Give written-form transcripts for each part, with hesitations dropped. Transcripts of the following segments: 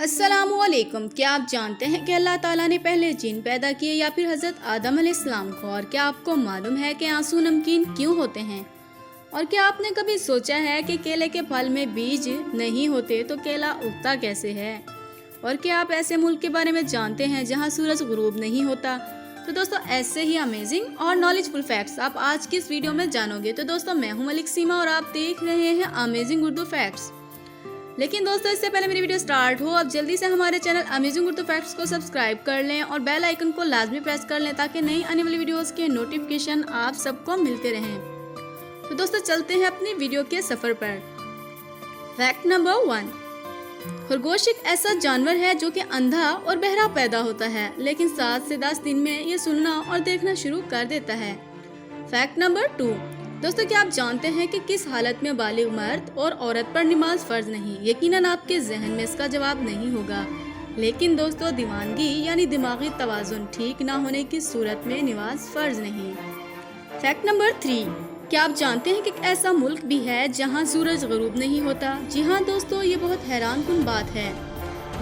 अस्सलामुअलैकुम। क्या आप जानते हैं कि अल्लाह ताला ने पहले जिन पैदा किए या फिर हज़रत आदम अलैहिस्सलाम को? और क्या आपको मालूम है कि आंसू नमकीन क्यों होते हैं? और क्या आपने कभी सोचा है कि केले के फल में बीज नहीं होते तो केला उगता कैसे है? और क्या आप ऐसे मुल्क के बारे में जानते हैं जहां सूरज गुरूब नहीं होता? तो दोस्तों, ऐसे ही अमेजिंग और नॉलेजफुल फैक्ट्स आप आज की इस वीडियो में जानोगे। तो दोस्तों, मैं हूं मलिक सीमा और आप देख रहे हैं अमेजिंग उर्दू फैक्ट्स। लेकिन दोस्तों, इससे पहले मेरी वीडियो स्टार्ट हो, आप जल्दी से हमारे चैनल अमेजिंग उर्दू फैक्ट्स को सब्सक्राइब कर लें और बेल आइकन को लाजमी प्रेस कर लें ताकि नई आने वाली वीडियोस के नोटिफिकेशन आप सबको मिलते रहें। तो दोस्तों, चलते हैं अपनी वीडियो के सफर पर। फैक्ट नंबर 1, खरगोश एक ऐसा जानवर है जो कि अंधा और बहरा पैदा होता है, लेकिन 7 से 10 दिन में ये सुनना और देखना शुरू कर देता है। फैक्ट नंबर 2, दोस्तों, क्या आप जानते हैं कि किस हालत में बालिग मर्द और औरत पर नमाज फर्ज नहीं? यकीनन आपके जहन में इसका जवाब नहीं होगा, लेकिन दोस्तों, दीवानगी यानी दिमागी तवाज़ुन ठीक ना होने की सूरत में नमाज फर्ज नहीं। फैक्ट नंबर 3, क्या आप जानते हैं कि एक ऐसा मुल्क भी है जहां सूरज गुरूब नहीं होता? जी हाँ दोस्तों, ये बहुत हैरानकुन बात है,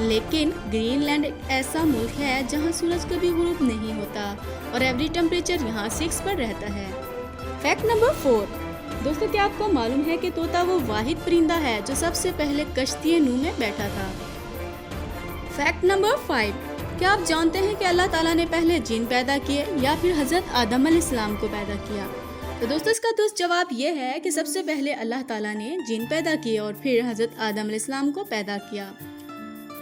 लेकिन ग्रीनलैंड एक ऐसा मुल्क है जहां सूरज कभी गुरूब नहीं होता और एवरेज टेम्परेचर यहाँ 6 पर रहता है। फैक्ट नंबर 4, दोस्तों, क्या आपको मालूम है कि तोता वो वाहिद परिंदा है जो सबसे पहले कश्ती नूह में बैठा था? फैक्ट नंबर 5, क्या आप जानते हैं कि अल्लाह ताला ने पहले जिन पैदा किए या फिर हज़रत आदम अलैहिस्सलाम को पैदा किया? तो दोस्तों, इसका दुरुस्त जवाब ये है कि सबसे पहले अल्लाह ताला ने जिन पैदा किए और फिर हज़रत आदम अलैहिस्सलाम को पैदा किया।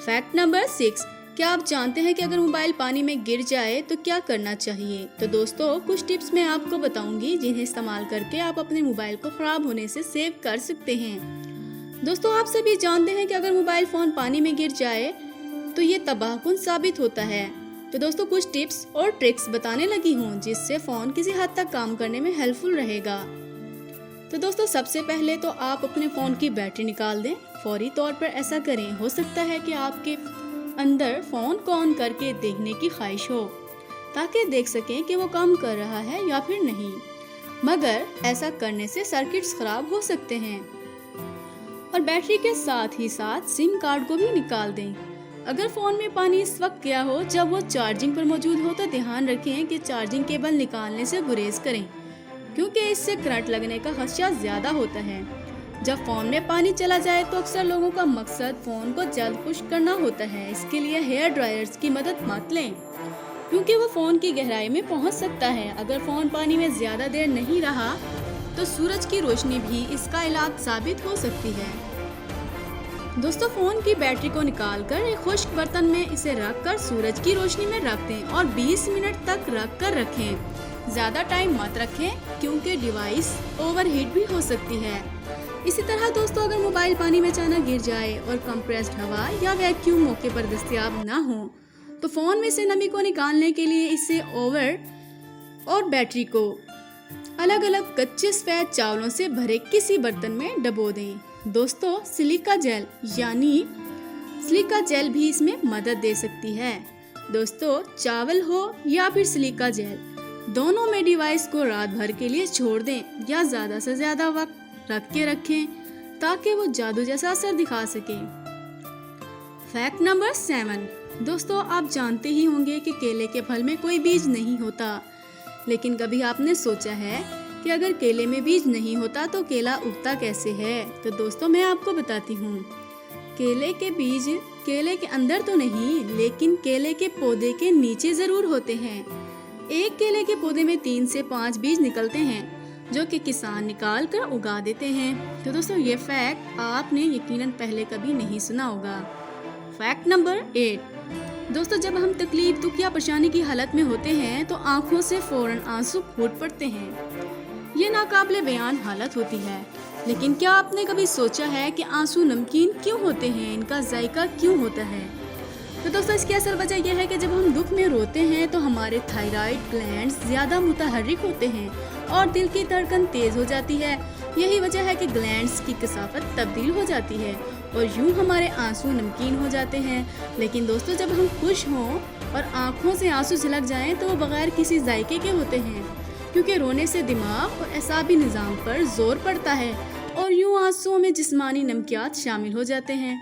फैक्ट नंबर 6, क्या आप जानते हैं कि अगर मोबाइल पानी में गिर जाए तो क्या करना चाहिए? तो दोस्तों, कुछ टिप्स मैं आपको बताऊंगी जिन्हें इस्तेमाल करके आप अपने मोबाइल को खराब होने से सेव कर सकते हैं। दोस्तों, आप सभी जानते हैं कि अगर मोबाइल फोन पानी में गिर जाए तो ये तबाहकुन साबित होता है। तो दोस्तों, कुछ टिप्स और ट्रिक्स बताने लगी हूँ जिससे फोन किसी हद तक काम करने में हेल्पफुल रहेगा। तो दोस्तों, सबसे पहले तो आप अपने फोन की बैटरी निकाल दें। फौरी तौर पर ऐसा करें। हो सकता है कि आपके अंदर फोन को ऑन करके देखने की ख्वाहिश हो ताकि देख सकें कि वो काम कर रहा है या फिर नहीं, मगर ऐसा करने से सर्किट्स खराब हो सकते हैं। और बैटरी के साथ ही साथ सिम कार्ड को भी निकाल दें। अगर फोन में पानी इस वक्त गया हो जब वो चार्जिंग पर मौजूद हो तो ध्यान रखें कि चार्जिंग केबल निकालने से गुरेज करें, क्योंकि इससे करंट लगने का खदशा ज्यादा होता है। जब फोन में पानी चला जाए तो अक्सर लोगों का मकसद फोन को जल्द खुश्क करना होता है। इसके लिए हेयर ड्रायर्स की मदद मत लें, क्योंकि वो फोन की गहराई में पहुंच सकता है। अगर फोन पानी में ज्यादा देर नहीं रहा तो सूरज की रोशनी भी इसका इलाज साबित हो सकती है। दोस्तों, फोन की बैटरी को निकालकर एक खुश्क बर्तन में इसे रखकर सूरज की रोशनी में रख दें और 20 मिनट तक रख कर रखें। ज्यादा टाइम मत रखें क्योंकि डिवाइस ओवरहीट भी हो सकती है। इसी तरह दोस्तों, अगर मोबाइल पानी में अचानक गिर जाए और कंप्रेस्ड हवा या वैक्यूम मौके पर दस्तयाब ना हो तो फोन में से नमी को निकालने के लिए इसे ओवर और बैटरी को अलग अलग कच्चे सफेद चावलों से भरे किसी बर्तन में डबो दें। दोस्तों, सिलिका जेल यानी सिलिका जेल भी इसमें मदद दे सकती है। दोस्तों, चावल हो या फिर सिलिका जेल, दोनों में डिवाइस को रात भर के लिए छोड़ दें या ज्यादा से ज्यादा वक्त रख के रखें ताकि वो जादू जैसा असर दिखा सके। फैक्ट नंबर 7, दोस्तों, आप जानते ही होंगे कि केले के फल में कोई बीज नहीं होता, लेकिन कभी आपने सोचा है कि अगर केले में बीज नहीं होता तो केला उगता कैसे है? तो दोस्तों, मैं आपको बताती हूँ। केले के बीज केले के अंदर तो नहीं, लेकिन केले के पौधे के नीचे जरूर होते हैं। एक केले के पौधे में 3 से 5 बीज निकलते हैं जो कि किसान निकाल कर उगा देते हैं। तो दोस्तों, ये फैक्ट आपने यकीनन पहले कभी नहीं सुना होगा। फैक्ट नंबर 8, दोस्तों, जब हम तकलीफ, दुख या परेशानी की हालत में होते हैं तो आंखों से फौरन आंसू फूट पड़ते हैं। ये नाकाबिले बयान हालत होती है, लेकिन क्या आपने कभी सोचा है कि आंसू नमकीन क्यों होते हैं? इनका जायका क्यों होता है? तो दोस्तों, इसकी असल वजह यह है कि जब हम दुख में रोते हैं तो हमारे थायराइड ग्लैंड्स ज्यादा मुतहर्रिक होते हैं और दिल की धड़कन तेज हो जाती है। यही वजह है कि ग्लैंड्स की कसाफत तब्दील हो जाती है और यूं हमारे आंसू नमकीन हो जाते हैं। लेकिन दोस्तों, जब हम खुश हों और आंखों से आंसू झलक जाएं तो वो बगैर किसी जायके के होते हैं, क्योंकि रोने से दिमाग और असाबी निज़ाम पर जोर पड़ता है और यूं आंसुओं में जिस्मानी नमकियात शामिल हो जाते हैं।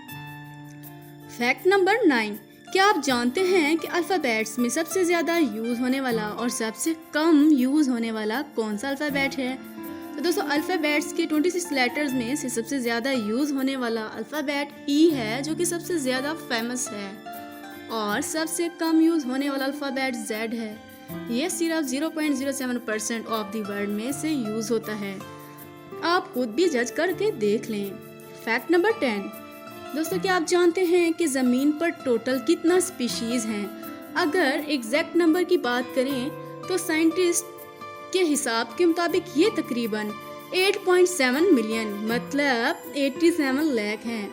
फैक्ट नंबर 9, क्या आप जानते हैं कि अल्फ़ाबेट्स में सबसे ज़्यादा यूज़ होने वाला और सबसे कम यूज़ होने वाला कौन सा अल्फ़ाबेट है? तो दोस्तों अल्फ़ाबेट्स के 26 लेटर्स में से सबसे ज़्यादा यूज़ होने वाला अल्फ़ाबेट ई है, जो कि सबसे ज़्यादा फेमस है, और सबसे कम यूज़ होने वाला अल्फ़ाबेट जेड है। ये सिर्फ 0.07% ऑफ द वर्ल्ड में से यूज़ होता है। आप खुद भी जज करके देख लें। फैक्ट नंबर 10, दोस्तों क्या आप जानते हैं कि ज़मीन पर टोटल कितना स्पीशीज़ हैं? अगर एग्जैक्ट नंबर की बात करें तो साइंटिस्ट के हिसाब के मुताबिक ये तकरीबन 8.7 मिलियन मतलब 87 लाख हैं।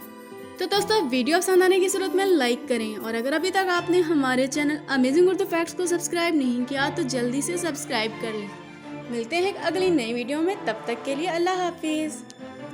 तो दोस्तों वीडियो पसंद आने की सूरत में लाइक करें, और अगर अभी तक आपने हमारे चैनल अमेजिंग उर्दू फैक्ट्स को सब्सक्राइब नहीं किया तो जल्दी से सब्सक्राइब कर लें। मिलते हैं अगली नई वीडियो में, तब तक के लिए अल्लाह हाफिज़।